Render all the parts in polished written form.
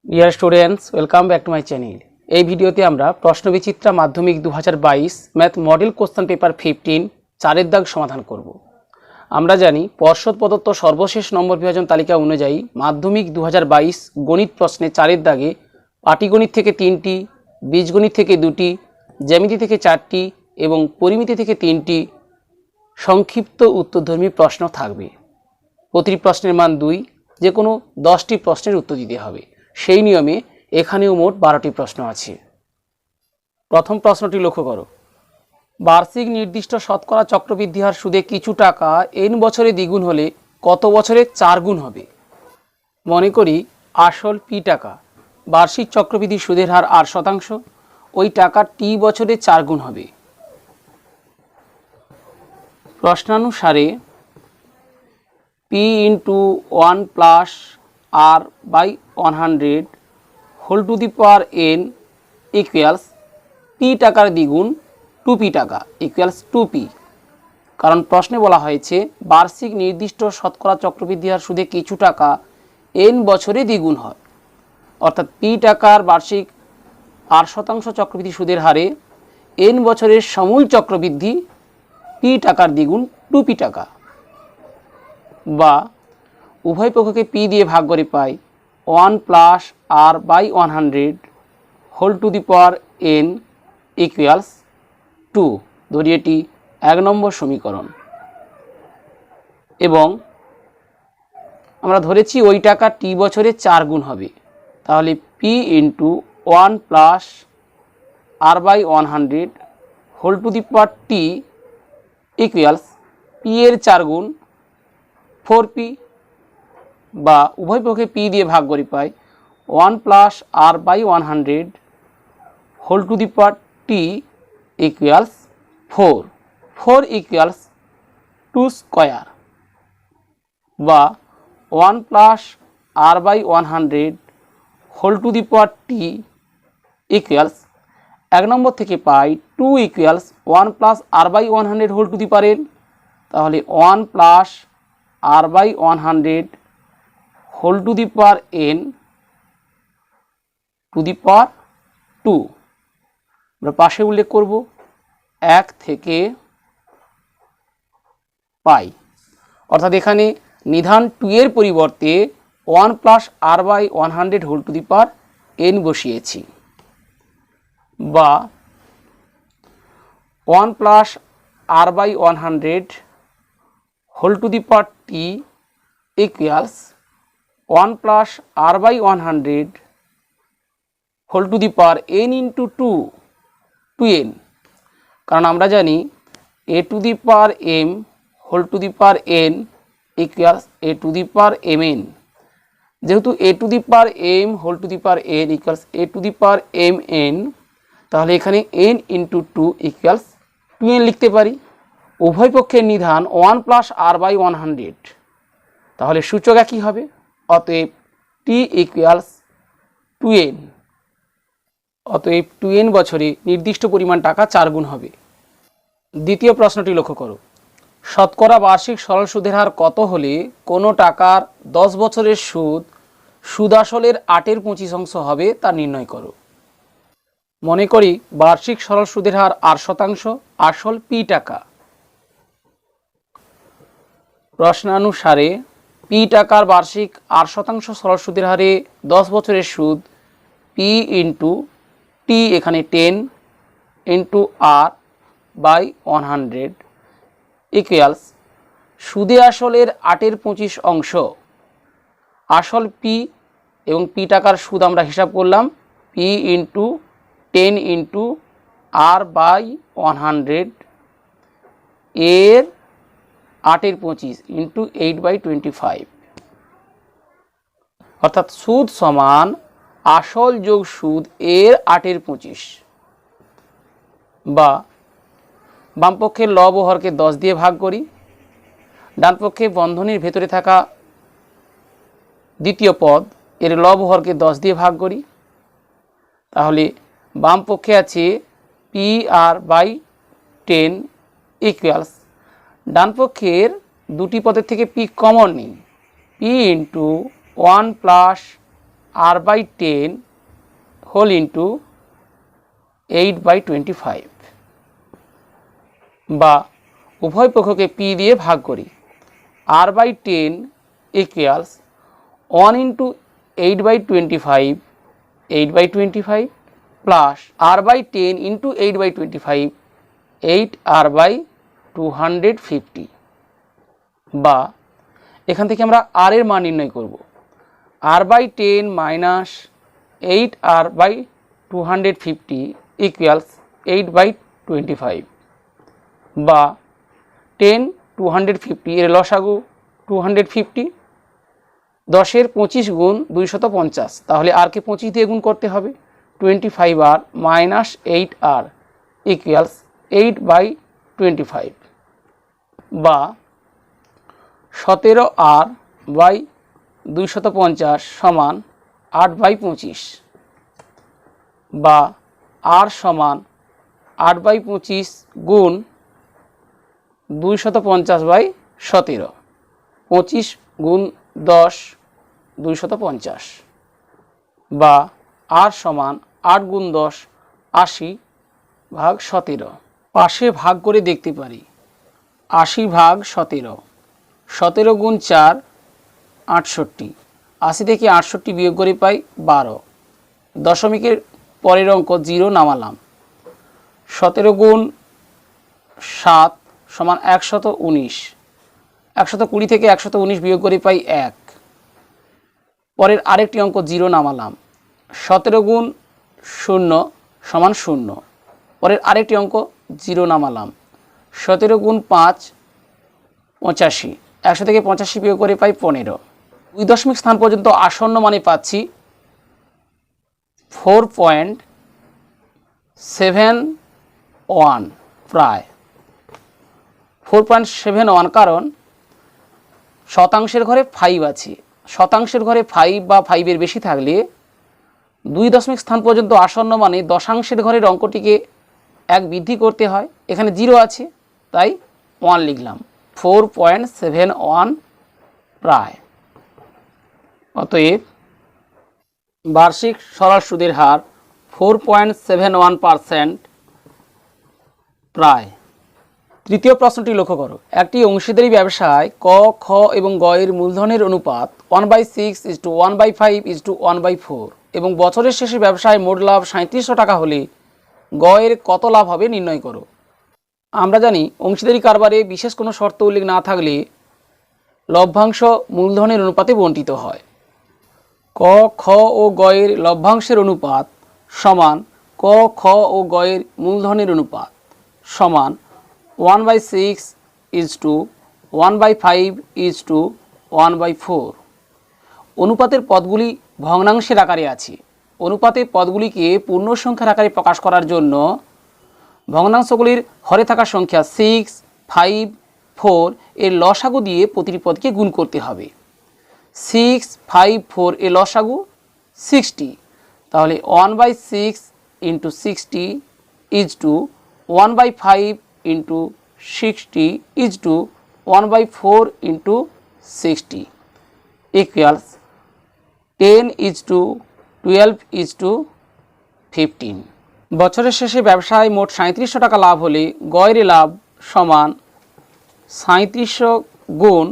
Dear students, welcome back to my channel. এই ভিডিওতে আমরা প্রশ্নবিচিত্রা মাধ্যমিক 2022 ম্যাথ মডেল কোশ্চেন পেপার 15 চারের দাগ সমাধান করব। আমরা জানি পর্ষদ প্রদত্ত সর্বশেষ নম্বর বিভাজন তালিকা অনুযায়ী মাধ্যমিক 2022 গণিত প্রশ্নে চারের দাগে পাটিগণিত থেকে 3টি, বীজগণিত থেকে 2টি, জ্যামিতি থেকে 4টি এবং পরিমিতি থেকে 3টি সংক্ষিপ্ত উত্তরধর্মী প্রশ্ন থাকবে। প্রতিটি প্রশ্নের মান 2, যে কোনো 10টি প্রশ্নের উত্তর দিতে হবে। সেই নিয়মে এখানেও মোট 12টি প্রশ্ন আছে। প্রথম প্রশ্নটি লক্ষ্য করো। বার্ষিক নির্দিষ্ট শতকরা চক্রবৃদ্ধি হার সুদে কিছু টাকা n বছরে দ্বিগুণ হলে কত বছরে 4 গুণ হবে? মনে করি আসল p টাকা, বার্ষিক চক্রবৃদ্ধি সুদের হার 8%, ওই টাকা t বছরে 4 গুণ হবে। প্রশ্নানুসারে p into 1 plus r by 100 whole to the power n equals p টাকার দ্বিগুণ 2p টাকা equals 2p। কারণ প্রশ্নে বলা হয়েছে বার্ষিক নির্দিষ্ট শতকরা চক্রবৃদ্ধি হার সুদে কিছু টাকা n বছরে দ্বিগুণ হয়, অর্থাৎ p টাকার বার্ষিক 8% চক্রবৃদ্ধি সুদের হারে n বছরের সমূল চক্রবৃদ্ধি p টাকার দ্বিগুণ 2p টাকা, বা উভয় পক্ষকে p দিয়ে ভাগ করে পাই 1 plus r by 100 whole to the power n equals 2। ধরি এটি 1 নম্বর সমীকরণ। এবং আমরা ধরেছি ওই টাকা t বছরে 4 গুণ হবে, তাহলে p into 1 plus r by 100 whole to the power t equals p এর 4 গুণ 4p, বা উভয় পক্ষে p দিয়ে ভাগ করে পাই 1 plus r by 100 whole to the power t equals 4, 4 equals 2 square, বা 1 plus r by 100 whole to the power t equals 1 নম্বর থেকে পাই 2 equals 1 plus r by 100 whole to the power n, তাহলে 1 plus r by 100 whole to the power n to the power 2। আমরা পাশে উল্লেখ করব 1 থেকে পাই, অর্থাৎ এখানে নিধান 2 এর পরিবর্তে 1 plus r by 100 whole to the power n বসিয়েছি, বা 1 plus r by 100 whole to the power t equals 1 plus r by 100 whole to the power n into 2n। কারণ আমরা জানি a to the power m whole to the power n equals a to the power mn, যেহেতু a to the power m whole to the power n equals a to the power mn, তাহলে এখানে n into 2 equals 2n লিখতে পারি। উভয় পক্ষের নিধান 1 plus r by 100, তাহলে সূচক একই হবে, অতএব t equals 2n, অতএব 2n বছরে নির্দিষ্ট পরিমাণ টাকা 4 গুণ হবে। দ্বিতীয় প্রশ্নটি লক্ষ্য করো। শতকরা বার্ষিক সরল সুদের হার কত হলে কোনো টাকার 10 বছরের সুদ আসলের 8/25 হবে তা নির্ণয় করো। মনে করি বার্ষিক সরল সুদের হার 8%, আসল p টাকা। প্রশ্নানুসারে p টাকার বার্ষিক 8% সরল সুদের হারে 10 বছরের সুদ p ইন্টু t, এখানে 10 ইন্টু r বাই 100 ইকুয়ালস সুদে আসলের 8/25, আসল p এবং p টাকার সুদ আমরা হিসাব করলাম p into 10 into r by 100 এর 8/25 ইন্টু 8/25, অর্থাৎ সুদ সমান আসল যোগ সুদ এর 8/25, বা বামপক্ষের লব ও হরকে 10 দিয়ে ভাগ করি, ডানপক্ষে বন্ধনীর ভেতরে থাকা দ্বিতীয় পদ এর লব ও হরকে 10 দিয়ে ভাগ করি, তাহলে বাম পক্ষে আছে pr/10 ইকুয়ালস, ডান পক্ষের দুটি পদের থেকে p কমন নিই, p into 1 plus r/10 whole into 8/25 বা উভয় পক্ষকে p দিয়ে ভাগ করি। r/10 equals 1 into 8/25 8/25 plus r/10 into 8/25 8r/250 বা এখান থেকে আমরা r এর মান নির্ণয় করব। r/10 মাইনাস 8r/250 ইকুয়ালস 8/25 বা 10 250 এর লসাগু 250, 10-এর 25 গুণ 250, তাহলে r কে 25 দিয়ে গুণ করতে হবে। 25r মাইনাস 8r ইকুয়ালস 8/25 বা 17r/250 সমান 8/25 বা r সমান 8/25 গুণ 250/17, 25 গুণ 10 250 বা r সমান 8 গুণ 10 80/17। পাশে ভাগ করে দেখতে পারি। 80/17, 17 গুণ 4 68, 80 থেকে 68 বিয়োগ করে পাই 12। দশমিকের পরের অঙ্ক 0 নামালাম। 17 গুণ 7 সমান 119, 120 থেকে 119 বিয়োগ করে পাই 1। পরের আরেকটি অঙ্ক 0 নামালাম। 17 গুণ 0 সমান 0। পরের আরেকটি অঙ্ক 0 নামালাম। 17 গুণ 5 85, 100 থেকে 85 বিয়োগ করে পাই 15। দুই দশমিক স্থান পর্যন্ত আসন্ন মানে পাচ্ছি 4.71, প্রায় 4.71, কারণ শতাংশের ঘরে 5 আছে। শতাংশের ঘরে 5 বা 5-এর বেশি থাকলে দুই দশমিক স্থান পর্যন্ত আসন্ন মানে দশাংশের ঘরের অঙ্কটিকে 1 বৃদ্ধি করতে হয়। এখানে 0 আছে তাই 1 লিখলাম। 4.71 প্রায়। অতএব বার্ষিক সরল সুদের হার 4.71% প্রায়। তৃতীয় প্রশ্নটি লক্ষ্য করো। একটি অংশীদারি ব্যবসায় ক, খ এবং গ এর মূলধনের অনুপাত 1/6:1/5:1/4 এবং বছরের শেষে ব্যবসায় মোট লাভ 3700 টাকা হলে গ এর কত লাভ হবে নির্ণয় করো। আমরা জানি অংশীদারি কারবারে বিশেষ কোনো শর্ত উল্লেখ না থাকলে লভ্যাংশ মূলধনের অনুপাতে বণ্টিত হয়। ক, খ ও গ এর লভ্যাংশের অনুপাত সমান ক, খ ও গ এর মূলধনের অনুপাত সমান 1/6:1/5:1/4। অনুপাতের পদগুলি ভগ্নাংশের আকারে আছে। অনুপাতের পদগুলিকে পূর্ণ সংখ্যার আকারে প্রকাশ করার জন্য ভগ্নাংশগুলির হরে থাকা সংখ্যা 6, 5, 4 এর লসাগু দিয়ে প্রতিটি পদকে গুণ করতে হবে। 6, 5, 4 এর লসাগু 60, তাহলে 1/6 × 60 1/5 × 60 1/4 × 60 equals 10:12:15। বছরের শেষে ব্যবসায় মোট 3700 টাকা লাভ হলে গ এর লাভ সমান 3700 গুণ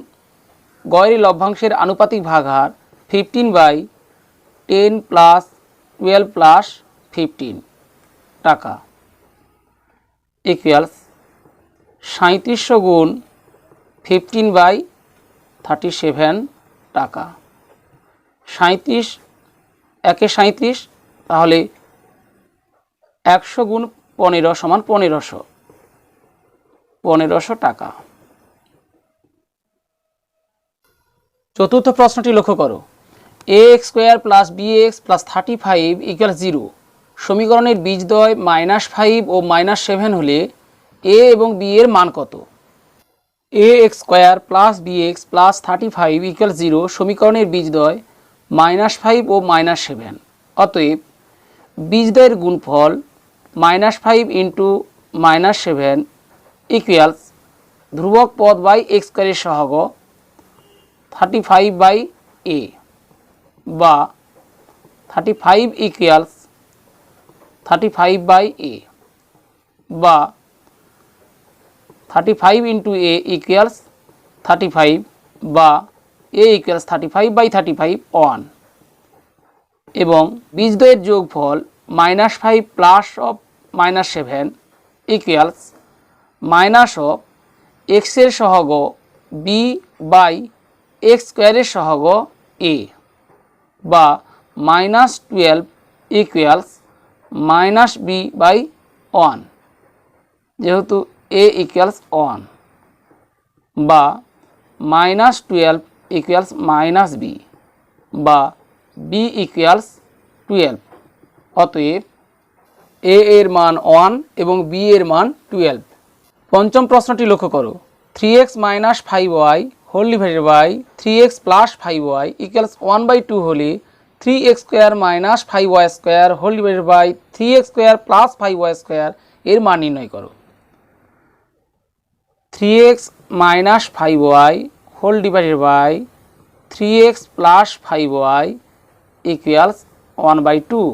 গ এর লভ্যাংশের আনুপাতিক ভাগহার 15/10 + 12 + 15 টাকা ইকুয়ালস 3700 গুণ 15/37 টাকা। 37 একে 37, তাহলে 100 গুণ 15 সমান 1500 টাকা। চতুর্থ প্রশ্নটি লক্ষ্য করো। ax² + bx + 35 = 0 সমীকরণের বীজদ্বয় -5 ও -7 হলে a এবং b এর মান কত? ax² + bx + 35 = 0 সমীকরণের বীজদ্বয় -5 ও -7। অতএব বীজদ্বয়ের গুণফল -5 × -7 ইকুয়ালস ধ্রুবক পদ বাই x² এর সহগ 35/a বা 35 ইকুয়ালস 35/a বা 35 ইন্টু a ইকুয়ালস 35 বা a ইকুয়ালস 35/35 1 এবং বীজদ্বয়ের যোগফল -5 plus of -7 equals minus of x এর সহগ b বাই x স্কোয়ারের সহগ a বা -12 ইকুয়ালস -b/1 যেহেতু a ইকুয়ালস 1 বা -12 ইকুয়ালস -b বা b ইকুয়ালস 12। অতএব a এর মান 1 এবং b এর মান 12। পঞ্চম প্রশ্নটি লক্ষ্য করো, 3x - 5y whole divided by 3x plus 5y equals 1/2 হলে 3x square minus 5y square whole divided by 3x square plus 5y square এর মান নির্ণয় করো। 3x - 5y whole divided by 3x plus 5y equals 1/2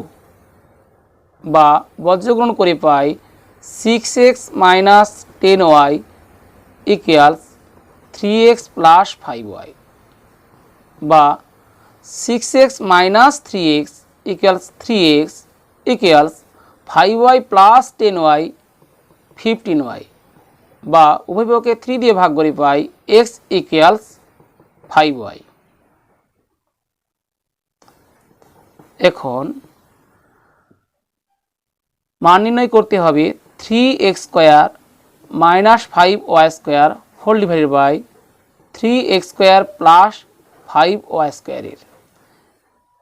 বা বজ্রগ্রহণ করে পাই 6x - 10y equals 3x plus 5y বা 6x - 3x equals 3x equals 5y plus 10y 15y বা উভয়পক্ষকে 3 দিয়ে ভাগ করে পাই x ইকুয়ালস 5y। এখন মান নির্ণয় করতে হবে 3x square minus 5y square whole divided by 3x square plus 5y স্কোয়ারের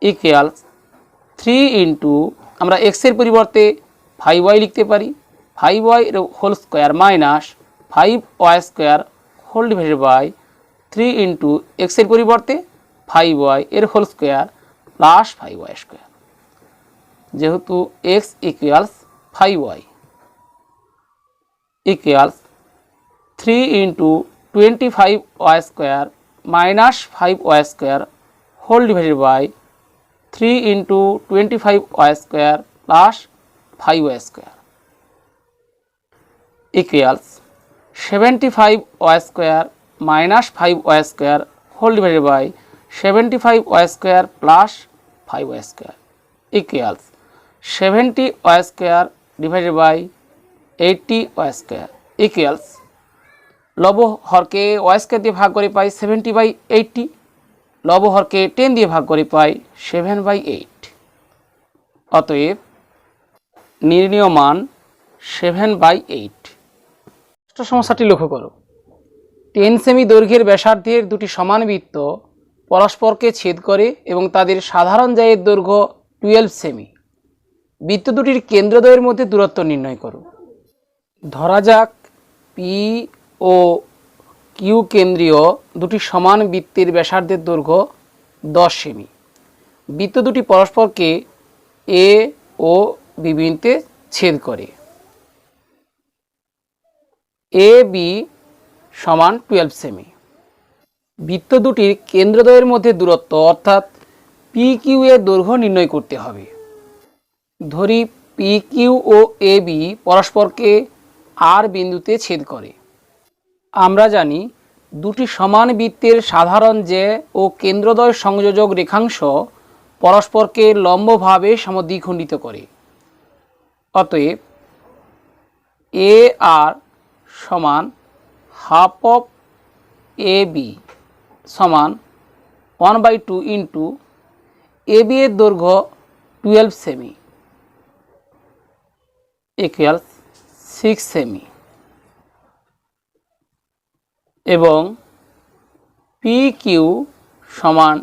ইকুয়ালস 3 ইন্টু আমরা x এর পরিবর্তে 5y লিখতে পারি 5y whole square minus 5y square whole divided by 3 into x এর পরিবর্তে 5y এর whole square plus 5y square যেহেতু x equals 5y equals 3 into 25y square minus 5y square whole divided by 3 into 25y square plus 5y square equals 75y square minus 5y square whole divided by 75y square plus 5y square equals 70y square divided by 80y square equals লব হরকে y square দিয়ে ভাগ করে পাই 70/80 লব হরকে 10 দিয়ে ভাগ করে পাই 7/8। অতএব নির্ণীয় মান 7/8। সমস্যাটি লক্ষ্য করো, 10 সেমি দৈর্ঘ্যের ব্যাসার্ধের দুটি সমান বৃত্ত পরস্পরকে ছেদ করে এবং তাদের সাধারণ জায়ের দৈর্ঘ্য 12 সেমি। বৃত্ত দুটির কেন্দ্রদ্বয়ের মধ্যে দূরত্ব নির্ণয় করো। ধরা যাক পি ও কিউ কেন্দ্রীয় দুটি সমান বৃত্তের ব্যাসার্ধের দৈর্ঘ্য 10 সেমি। বৃত্ত দুটি পরস্পরকে এ ও বি বিন্দুতে ছেদ করে। এ বি সমান 12 সেমি। বৃত্ত দুটির কেন্দ্রদ্বয়ের মধ্যে দূরত্ব অর্থাৎ পি কিউ এর দৈর্ঘ্য নির্ণয় করতে হবে। ধরি P Q O A B পরস্পরকে আর বিন্দুতে ছেদ করে। আমরা জানি দুটি সমান বৃত্তের সাধারণ যে ও কেন্দ্রদ্বয় সংযোজক রেখাংশ পরস্পরকে লম্বভাবে সমদ্বিখণ্ডিত করে। অতএব এ আর সমান হাফ অফ এ বি সমান 1/2 ইন্টু এ বি এর দৈর্ঘ্য 12 সেমি ইকুয়ালস 6 সেমি এবং পি কিউ সমান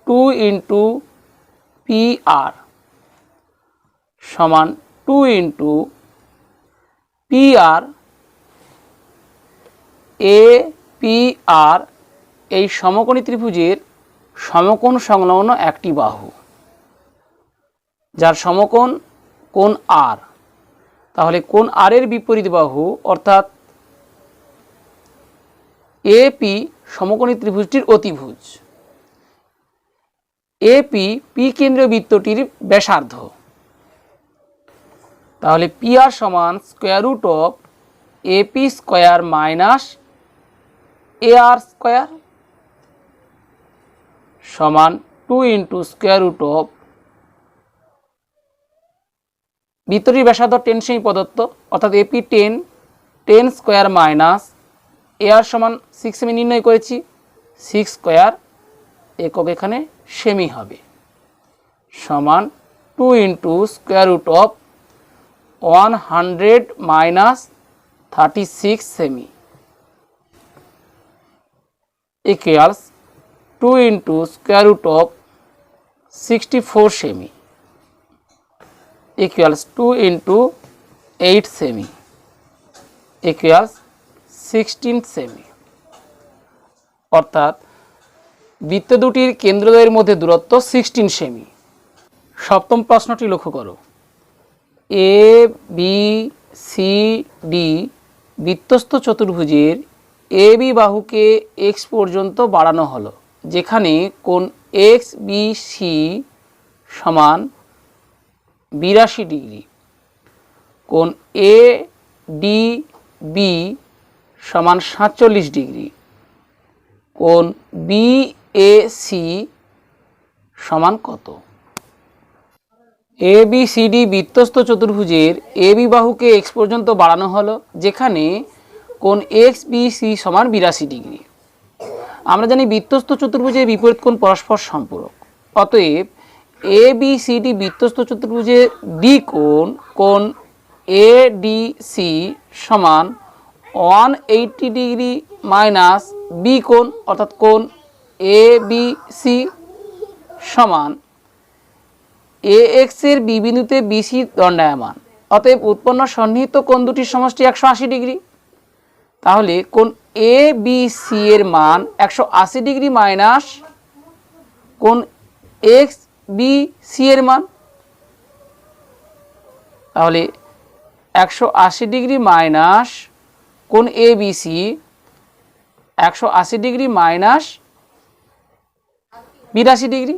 2 ইন্টু পি আর সমান 2 ইন্টু পি আর। এ পি আর এই সমকোণী ত্রিভুজের সমকোণ সংলগ্ন একটি বাহু যার সমকোণ কোণ আর। তাহলে কোণ আর এর বিপরীত বাহু অর্থাৎ এপি সমকোণী ত্রিভুজটির অতিভুজ। এপি পি কেন্দ্রীয় বৃত্তটির ব্যাসার্ধ। তাহলে পি আর সমান square root of AP square minus A R square সমান 2 ইন্টু স্কোয়ার রুট অফ বৃত্তটির ব্যাসার্ধ 10 সেমি প্রদত্ত, অর্থাৎ AP 10 square minus A R সমান 6 সেমি নির্ণয় করেছি, 6 স্কোয়ার একক এখানে সেমি হবে সমান 2 ইন্টু স্কোয়ার রুট অফ 100 মাইনাস 36 সেমি equals 2 into square root of 64 সেমি equals 2 into 8 সেমি equals 16 সেমি। অর্থাৎ বৃত্ত দুটির কেন্দ্রদ্বয়ের মধ্যে দূরত্ব 16 সেমি। সপ্তম প্রশ্নটি লক্ষ্য করো। এ বি সি ডি বৃত্তস্থ চতুর্ভুজের এ বি বাহুকে এক্স পর্যন্ত বাড়ানো হলো, যেখানে কোণ এক্স বি সি সমান 82 ডিগ্রি, কোণ এ ডি বি সমান 47 ডিগ্রি, কোণ বি এ সি সমান কত? এ বি সি ডি বৃত্তস্থ চতুর্ভুজের এ বি বাহুকে এক্স পর্যন্ত বাড়ানো হলো, যেখানে কোণ এক্স বি সি সমান 82 ডিগ্রি। আমরা জানি বৃত্তস্থ চতুর্ভুজের বিপরীত কোণ পরস্পর সম্পূরক, অতএব এ বি সি ডি বৃত্তস্থ চতুর্ভুজের ডি কোণ এ ডি সি সমান 180 ডিগ্রি মাইনাস বি কোণ, অর্থাৎ কোণ এ বি সি সমান এ এক্স এর বি বিন্দুতে বিসি দণ্ডায়মান, অতএব উৎপন্ন সন্নিহিত কোণ দুটির সমষ্টি 180 ডিগ্রি। তাহলে কোণ এ বি সি এর মান 180 ডিগ্রি মাইনাস কোণ এক্স বি সি এর মান, তাহলে 180 ডিগ্রি মাইনাস কোণ A B C 180 degree minus 82 degree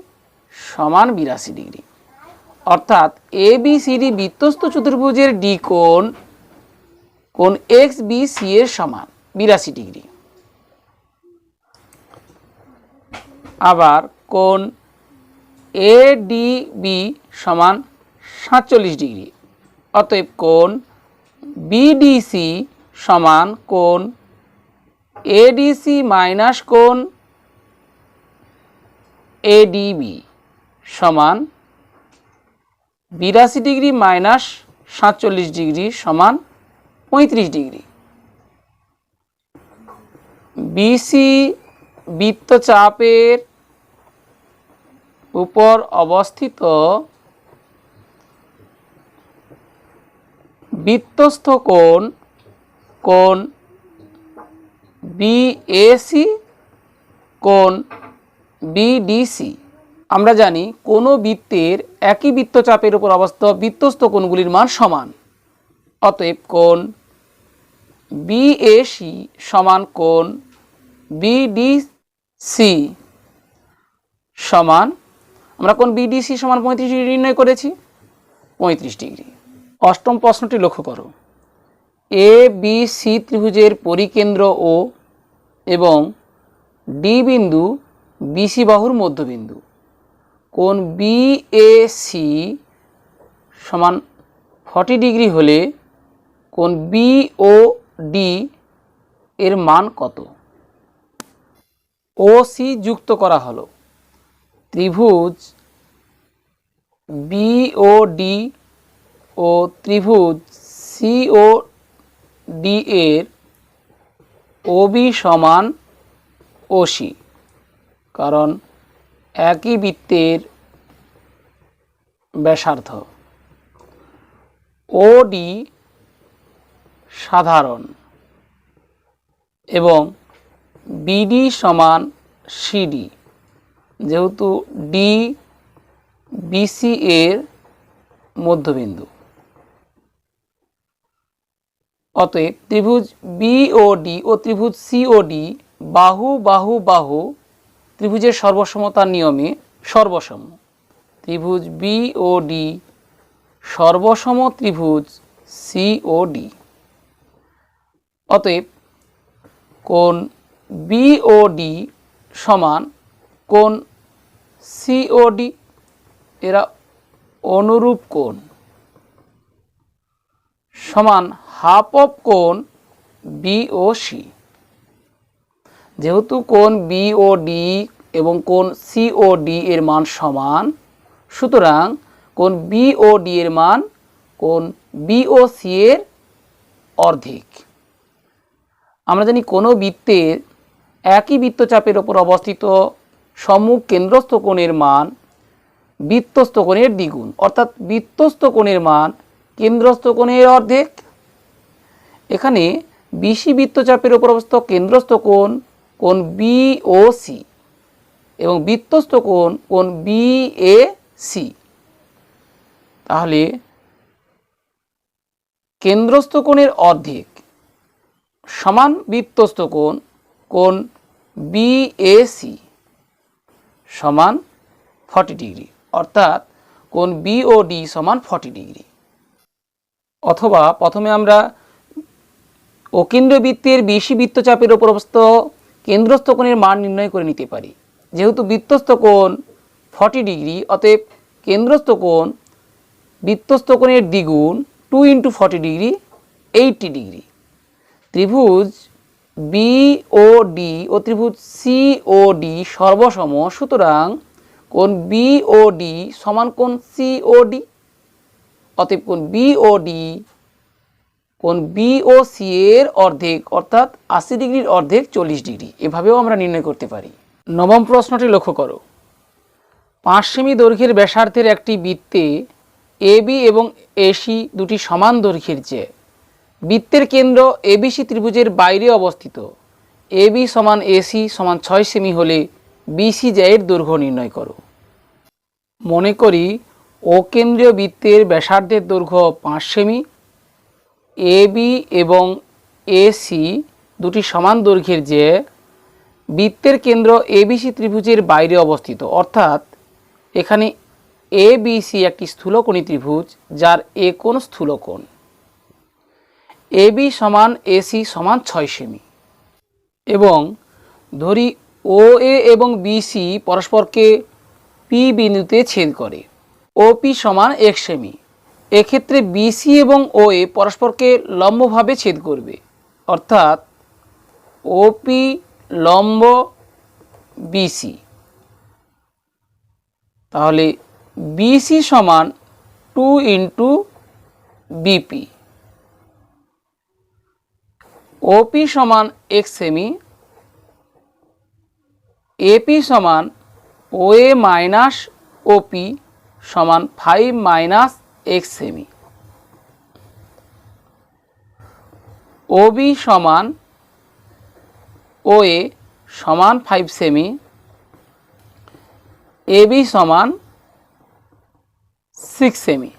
সমান 82 ডিগ্রি। অর্থাৎ এ বি সি ডি বৃত্তস্থ চতুর্ভুজের ডি কোণ এক্স বি সি এর সমান 82 ডিগ্রি। আবার কোণ এ ডি বি সমান 47 ডিগ্রি, অতএব কোণ বিডিসি সমান কোণ এডিসি মাইনাস কোণ এডিবি সমান 82 ডিগ্রি মাইনাস 47 ডিগ্রি সমান 35 ডিগ্রি। বিসি বৃত্তচাপের উপর অবস্থিত বৃত্তস্থ কোণ বিএসি কোণ বিডিসি। আমরা জানি কোনো বৃত্তের একই বৃত্তচাপের উপর অবস্থিত বৃত্তস্থ কোণগুলির মান সমান, অতএব কোণ বিএসি সমান কোণ বিডিসি সমান, আমরা কোণ বিডিসি সমান 35 ডিগ্রি নির্ণয় করেছি, 35 ডিগ্রি। অষ্টম প্রশ্নটি লক্ষ্য করো। এ বি সি ত্রিভুজের পরিকেন্দ্র ও এবং ডি বিন্দু বিসি বাহুর মধ্যবিন্দু, কোণ বিএসি সমান 40 ডিগ্রি হলে কোণ বিওডি এর মান কত? ও সি যুক্ত করা হলো। ত্রিভুজ বিওডি ও ত্রিভুজ সিওডি এর ওবি সমান ওসি, কারণ একই বৃত্তের ব্যাসার্ধ। ওডি সাধারণ এবং বিডি সমান সিডি, যেহেতু ডি বিসি এর মধ্যবিন্দু, অতএব ত্রিভুজ বিওডি ও ত্রিভুজ সিওডি বাহু বাহু বাহু ত্রিভুজের সর্বসমতার নিয়মে সর্বসম। ত্রিভুজ বিওডি সর্বসম ত্রিভুজ সিওডি। অতএব কোণ বিওডি সমান কোণ সিওডি, এরা অনুরূপ কোণ, সমান হাফ অফ কোণ বিওসি। যেহেতু কোণ বিওডি এবং কোণ সিওডি এর মান সমান, সুতরাং কোণ বিওডি এর মান কোণ বিওসি এর অর্ধেক। আমরা জানি কোনো বৃত্তের একই বৃত্তচাপের ওপর অবস্থিত সম্মুখ কেন্দ্রস্থ কোণের মান বৃত্তস্থ কোণের দ্বিগুণ, অর্থাৎ বৃত্তস্থ কোণের মান কেন্দ্রস্থ কোণের অর্ধেক। এখানে বিসি বৃত্তচাপের ওপর অবস্থিত কেন্দ্রস্থ কোণ কোণ বিওসি এবং বৃত্তস্থ কোণ কোণ বিএসি। তাহলে কেন্দ্রস্থ কোণের অর্ধেক সমান বৃত্তস্থ কোণ কোণ বিএসি সমান 40 ডিগ্রি, অর্থাৎ কোণ বিওডি সমান 40 ডিগ্রি। অথবা প্রথমে আমরা অকেন্দ্রীয় বৃত্তের বিসি বৃত্তচাপের ওপর অবস্থিত কেন্দ্রস্থ কোণের মান নির্ণয় করে নিতে পারি। যেহেতু বৃত্তস্থ কোণ 40 ডিগ্রি, অতএব কেন্দ্রস্থ কোণ বৃত্তস্থ কোণের দ্বিগুণ 2 × 40 ডিগ্রি 80 ডিগ্রি। ত্রিভুজ বিওডি ও ত্রিভুজ সিওডি সর্বসম, সুতরাং কোণ বিওডি সমান কোণ সিওডি। অতএব কোণ বিওডি কোণ বিওসি এর অর্ধেক, অর্থাৎ 80 ডিগ্রির অর্ধেক 40 ডিগ্রি। এভাবেও আমরা নির্ণয় করতে পারি। নবম প্রশ্নটি লক্ষ্য করো। 5 সেমি দৈর্ঘ্যের ব্যাসার্ধের একটি বৃত্তে এবি এবং এসি দুটি সমান দৈর্ঘ্যের যে বৃত্তের কেন্দ্র এবিসি ত্রিভুজের বাইরে অবস্থিত, এবি সমান এসি সমান 6 সেমি হলে বিসি জ্যায়ের দৈর্ঘ্য নির্ণয় করো। মনে করি অকেন্দ্রীয় বৃত্তের ব্যাসার্ধের দৈর্ঘ্য 5 সেমি, এবি এবং এসি দুটি সমান দৈর্ঘ্যের যে বৃত্তের কেন্দ্র এবিসি ত্রিভুজের বাইরে অবস্থিত, অর্থাৎ এখানে এবিসি একটি স্থূলকোণী ত্রিভুজ যার এ কোণ স্থূলকোণ। এবি সমান এসি সমান 6 সেমি এবং ধরি ও এ এবং বিসি পরস্পরকে পি বিন্দুতে ছেদ করে, ওপি সমান 1 সেমি। এক্ষেত্রে বিসি এবং ও এ পরস্পরকে লম্বভাবে ছেদ করবে, অর্থাৎ ওপি লম্ব বিসি। তাহলে বিসি সমান 2 × বিপি, ওপি সমান 1 সেমি, এপি সমান ওএ মাইনাস ওপি সমান 5 - 1 সেমি, ওবি সমান ওএ সমান 5 সেমি, এবি সমান 6 সেমি।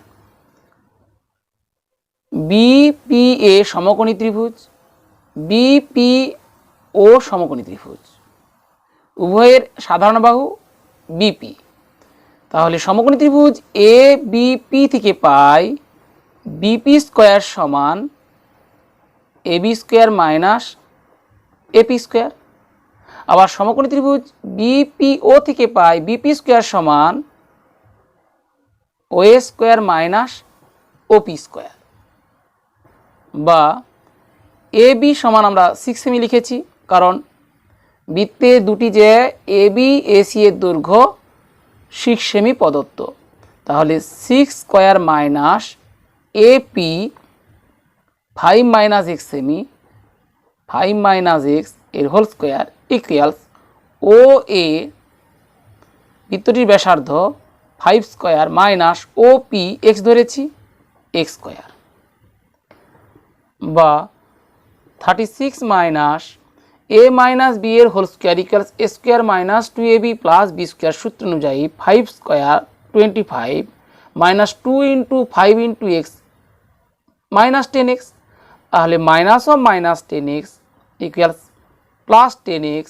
বিপিএ সমকোণী ত্রিভুজ, বিপিও সমকোণী ত্রিভুজ, উভয়ের সাধারণ বাহু বিপি। তাহলে সমকোণী ত্রিভুজ এ বিপি থেকে পাই বিপি স্কোয়ার সমান AB square minus AP square. আবার সমকোণী ত্রিভুজ বিপিও থেকে পাই বিপি স্কোয়ার সমান OA square minus OP square. বা এবি সমান আমরা 6 সেমি লিখেছি, কারণ বৃত্তে দুটি যে এবি এসি এর দৈর্ঘ্য 6 সেমি প্রদত্ত। তাহলে 6 স্কোয়ার মাইনাস এপি 5 - 1 সেমি, 5 - x এর whole square equals O A বৃত্তটির ব্যাসার্ধ 5 স্কোয়ার মাইনাস ওপি এক্স ধরেছি এক্স স্কোয়ার। বা 36 মাইনাস এ মাইনাস বি এর whole square equals A square minus 2ab plus B square সূত্র অনুযায়ী 5 square 25 minus 2 × 5 × x minus 10x। তাহলে minus of minus 10x equals plus 10x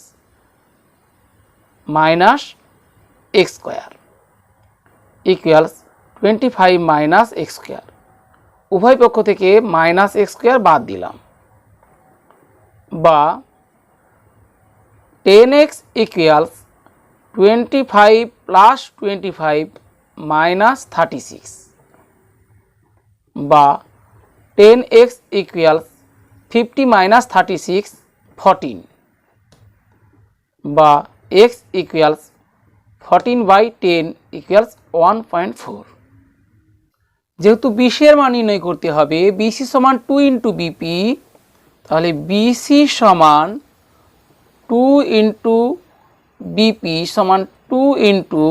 minus x square equals 25 minus x square. উভয় পক্ষ থেকে minus x square বাদ দিলাম, বা 10x equals 25 plus 25 minus 36, বা 10x ইকুয়ালস 50 মাইনাস 36 14, বা x ইকুয়ালস 14/10 ইকুয়ালস 1.4। যেহেতু বিসির মান নির্ণয় করতে হবে, বিসি সমান 2 ইন্টু বিপি, তাহলে বিসি সমান 2 ইন্টু বিপি সমান 2 ইন্টু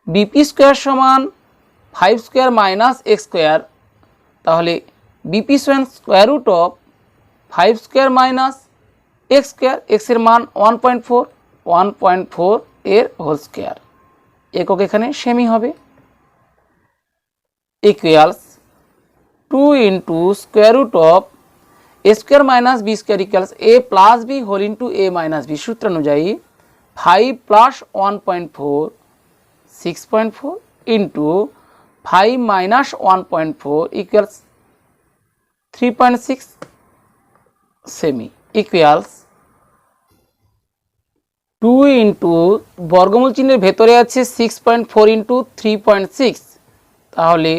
বিপি স্কোয়ার সমান 5 স্কোয়ার মাইনাস এক্স স্কোয়ার, তাহলে বিপি সমান square root of 5 square minus x square, এক্সের মান 1.4 এর হোল স্কোয়ার, একক এখানে সেমি হবে, equals 2 into square root of A square minus B square equals A plus B whole into A minus B. সূত্রানুযায়ী 5 প্লাস 1.4 6.4 ইন্টু 5 মাইনাস 1.4 ইকুয়ালস 3.6 সেমি, equals 2 into বর্গমূল চিহ্নের ভেতরে আছে 6.4 ইন্টু 3.6, তাহলে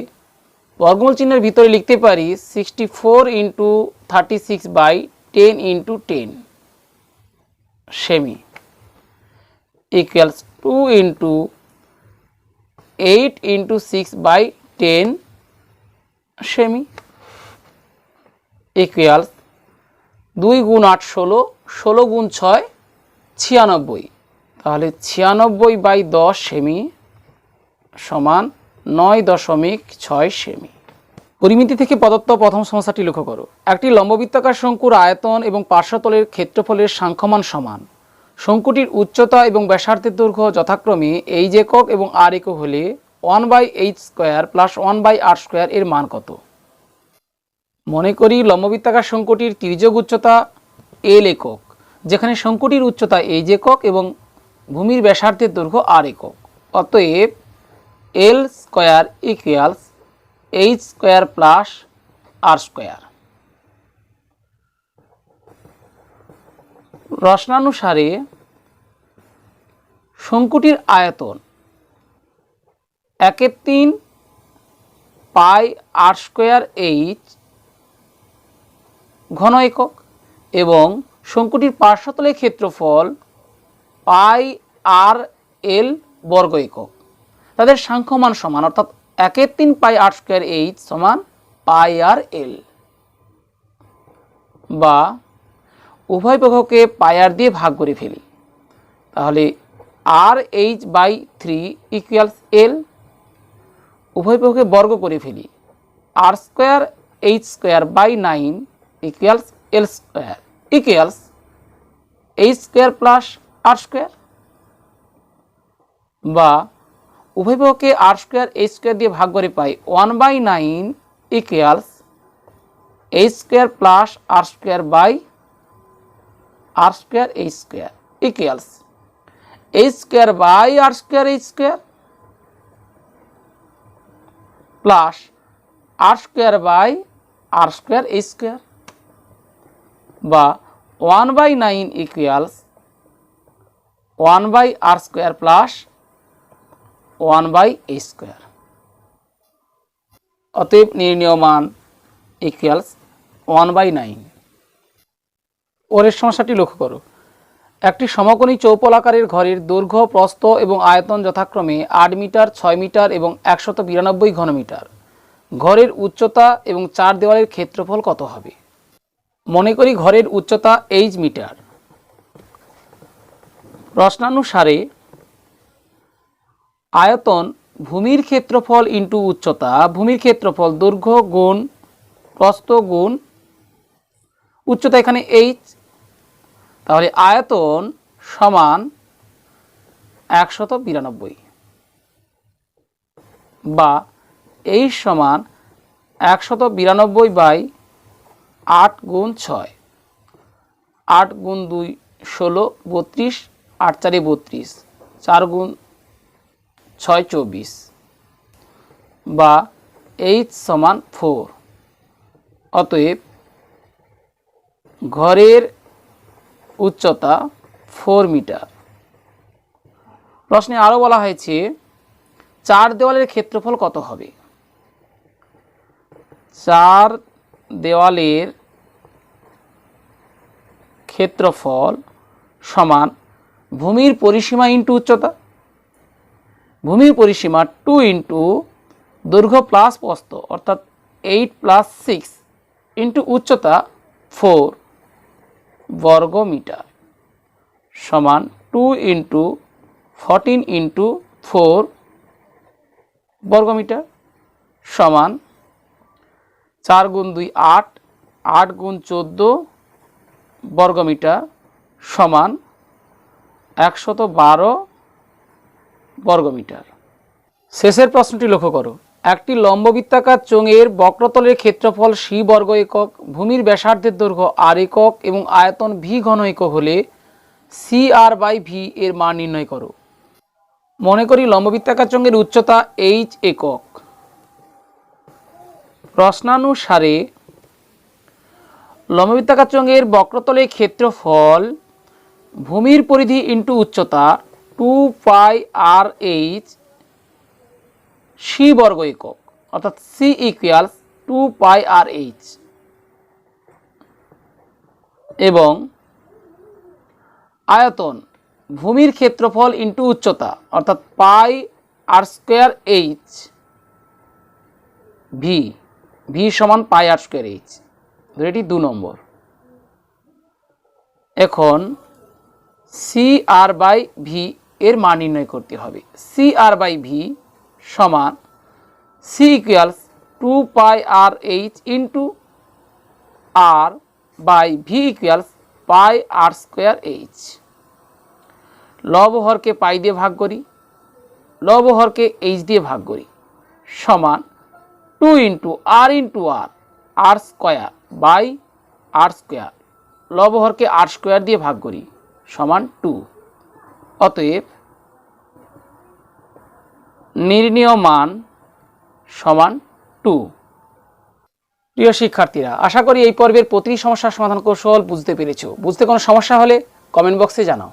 বর্গমূল চিহ্নের ভিতরে লিখতে পারি 64 into 36/10 into 10 semi, equals 2 into 8 into 6/10 semi, equals 2 গুণ 8 16, 16 গুণ 6 96, তাহলে 96/10 সেমি সমান 9.6 সেমি। পরিমিতি থেকে প্রদত্ত প্রথম সমস্যাটি লক্ষ্য করো। একটি লম্ববৃত্তাকার শঙ্কুর আয়তন এবং পার্শ্বতলের ক্ষেত্রফলের সাংখ্যমান সমান। শঙ্কুটির উচ্চতা এবং ব্যাসার্ধের দৈর্ঘ্য যথাক্রমে এইচ একক এবং আর একক হলে 1/h square plus 1/r square এর মান কত? মনে করি লম্ববৃত্তাকার শঙ্কুটির তির্যক উচ্চতা এল একক, যেখানে শঙ্কুটির উচ্চতা এইচ একক এবং ভূমির ব্যাসার্ধের দৈর্ঘ্য আর একক। অতএব L square equals H square plus R square. রসনানুসারে শঙ্কুটির আয়তন 1/3 পাই আর স্কোয়ার এইচ ঘন একক এবং শঙ্কুটির পার্শ্বতলের ক্ষেত্রফল পাই আর এল বর্গ একক। তাদের সাংখ্যমান সমান, অর্থাৎ 1/3 পাই আর স্কোয়ার এইচ সমান পাই আর এল, বা উভয় পক্ষকে পাই আর দিয়ে ভাগ করে ফেলি, তাহলে R H by 3 equals L. উভয় পক্ষকে বর্গ করে ফেলি, R square H square by 9 equals L square equals H square plus R square, বা উভয় পক্ষকে আর স্কোয়ার এইচ স্কোয়ার দিয়ে ভাগ করে পাই 1/9 equals H square plus R square by R square H square equals H square by R square H square plus R square by R square H square, বা 1/9 equals 1/r square plus 1/h square. অতএব নির্ণেয় মান equals 1/9। পরের সমস্যাটি লক্ষ্য করো। একটি সমকোণী চৌপলাকারের ঘরের দৈর্ঘ্য, প্রস্থ এবং আয়তন যথাক্রমে 8 মিটার, 6 মিটার এবং 192 ঘনমিটার। ঘরের উচ্চতা এবং 4 দেওয়ালের ক্ষেত্রফল কত হবে? মনে করি ঘরের উচ্চতা এইচ মিটার। প্রশ্নানুসারে আয়তন ভূমির ক্ষেত্রফল ইন্টু উচ্চতা, ভূমির ক্ষেত্রফল দৈর্ঘ্য গুণ প্রস্থ গুণ উচ্চতা, এখানে এইচ, তাহলে আয়তন সমান 192, বা এইচ সমান 192/8 গুণ 6, 8 গুণ 2 16, 32, 8 4 32, 4 গুণ 6 24 বা h সমান 4। অতএব ঘরের উচ্চতা 4 মিটার। প্রশ্নে আরও বলা হয়েছে 4 দেওয়ালের ক্ষেত্রফল কত হবে। 4 দেওয়ালের ক্ষেত্রফল সমান ভূমির পরিসীমা ইন্টু উচ্চতা। ভূমির পরিসীমা 2 ইন্টু দৈর্ঘ্য প্লাস প্রস্থ অর্থাৎ 8 প্লাস 6 ইন্টু উচ্চতা 4 বর্গ মিটার সমান 2 ইন্টু 14 ইন্টু 4 বর্গ মিটার সমান 4 গুণ 2 8, 8 গুণ 14 বর্গ মিটার সমান 112 বর্গ মিটার। শেষের প্রশ্নটি লক্ষ্য করো। একটি লম্ববৃত্তাকার চোঙের বক্রতলের ক্ষেত্রফল সি বর্গ একক, ভূমির ব্যাসার্ধের দৈর্ঘ্য আর একক এবং আয়তন ভি ঘন একক হলে সি আর বাই ভি এর মান নির্ণয় করো। মনে করি লম্ববৃত্তাকার চোঙের উচ্চতা এইচ একক। প্রশ্নানুসারে লম্ববৃত্তাকার চোঙের বক্রতলের ক্ষেত্রফল ভূমির পরিধি ইন্টু উচ্চতা 2 পাই আর এইচ সি বর্গ একক অর্থাৎ C equals 2 pi R H এবং আয়তন ভূমির ক্ষেত্রফল ইন্টু উচ্চতা অর্থাৎ পাই R square H V, V সমান পাই আর স্কোয়ার এইচ। এটি 2 নম্বর। এখন সি আর বাই ভি এর মান নির্ণয় করতে হবে। সি আর বাই ভি সমান C equals 2 pi R H into R by V equals pi R square H. লব হরকে পাই দিয়ে ভাগ করি, লব হরকে এইচ দিয়ে ভাগ করি সমান 2 into R R square by R square. লব হরকে আর স্কোয়ার দিয়ে ভাগ করি সমান 2। অতএব নির্ণীয় মান সমান 2। প্রিয় শিক্ষার্থীরা, আশা করি এই পর্বের প্রতিটি সমস্যার সমাধান কৌশল বুঝতে পেরেছো। বুঝতে কোনো সমস্যা হলে কমেন্ট বক্সে জানাও।